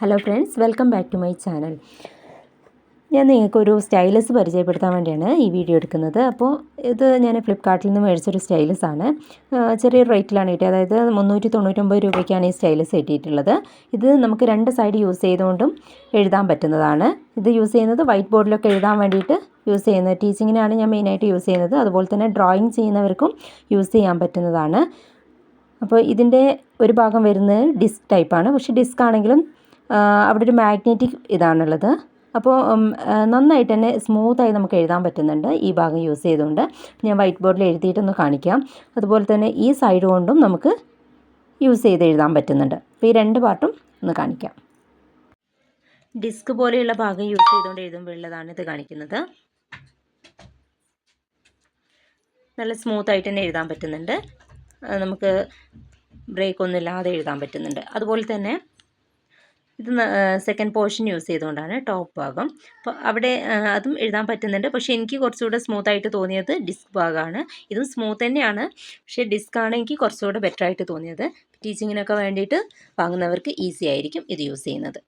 Hello friends, welcome back to my channel. ഞാൻ നിങ്ങൾക്കൊരു stylus പരിചയപ്പെടുത്താൻ വേണ്ടിയാണ് ഈ വീഡിയോ എടുക്കുന്നത്. അപ്പോൾ ഇത് ഞാൻ ഫ്ലിപ്കാർട്ടിൽ നിന്ന് മേടിച്ചൊരു സ്റ്റൈലസ് ആണ്. ചെറിയൊരു റേറ്റിലാണ് കിട്ടിയത്. അതായത് 399 രൂപയ്ക്കാണ് ഈ സ്റ്റൈലസ് കിട്ടിയിട്ടുള്ളത്. ഇത് നമുക്ക് രണ്ട് സൈഡ് യൂസ് ചെയ്തുകൊണ്ടും എഴുതാൻ പറ്റുന്നതാണ്. ഇത് യൂസ് ചെയ്യുന്നത് വൈറ്റ് ബോർഡിലൊക്കെ എഴുതാൻ വേണ്ടിയിട്ട് യൂസ് ചെയ്യുന്നത്. ടീച്ചിങ്ങിനാണ് ഞാൻ മെയിനായിട്ട് യൂസ് ചെയ്യുന്നത്. അതുപോലെ തന്നെ ഡ്രോയിങ് ചെയ്യുന്നവർക്കും യൂസ് ചെയ്യാൻ പറ്റുന്നതാണ്. അപ്പോൾ ഇതിൻ്റെ ഒരു ഭാഗം വരുന്നത് ഡിസ്ക് ടൈപ്പാണ്. പക്ഷേ ഡിസ്ക് ആണെങ്കിലും അവിടെ ഒരു മാഗ്നറ്റിക് ഇതാണുള്ളത്. അപ്പോൾ നന്നായിട്ട് തന്നെ സ്മൂത്തായി നമുക്ക് എഴുതാൻ പറ്റുന്നുണ്ട് ഈ ഭാഗം യൂസ് ചെയ്തുകൊണ്ട്. ഞാൻ വൈറ്റ് ബോർഡിൽ എഴുതിയിട്ടൊന്ന് കാണിക്കാം. അതുപോലെ തന്നെ ഈ സൈഡ് കൊണ്ടും നമുക്ക് യൂസ് ചെയ്ത് എഴുതാൻ പറ്റുന്നുണ്ട്. അപ്പോൾ ഈ രണ്ട് പാർട്ടും ഒന്ന് കാണിക്കാം. ഡിസ്ക് പോലെയുള്ള ഭാഗം യൂസ് ചെയ്തുകൊണ്ട് എഴുതുമ്പോഴുള്ളതാണ് ഇത് കാണിക്കുന്നത്. നല്ല സ്മൂത്തായിട്ട് തന്നെ എഴുതാൻ പറ്റുന്നുണ്ട്. നമുക്ക് ബ്രേക്ക് ഒന്നും ഇല്ലാതെ എഴുതാൻ പറ്റുന്നുണ്ട്. അതുപോലെ തന്നെ ഇത് സെക്കൻഡ് പോർഷൻ യൂസ് ചെയ്തുകൊണ്ടാണ്, ടോപ്പ് ഭാഗം. അപ്പോൾ അവിടെ അതും എഴുതാൻ പറ്റുന്നുണ്ട്. പക്ഷേ എനിക്ക് കുറച്ചുകൂടെ സ്മൂത്തായിട്ട് തോന്നിയത് ഡിസ്ക് ഭാഗമാണ്. ഇതും സ്മൂത്ത് തന്നെയാണ്, പക്ഷേ ഡിസ്ക് ആണ് എനിക്ക് കുറച്ചുകൂടെ ബെറ്ററായിട്ട് തോന്നിയത്. ടീച്ചിങ്ങിനൊക്കെ വേണ്ടിയിട്ട് വാങ്ങുന്നവർക്ക് ഈസി ആയിരിക്കും ഇത് യൂസ് ചെയ്യുന്നത്.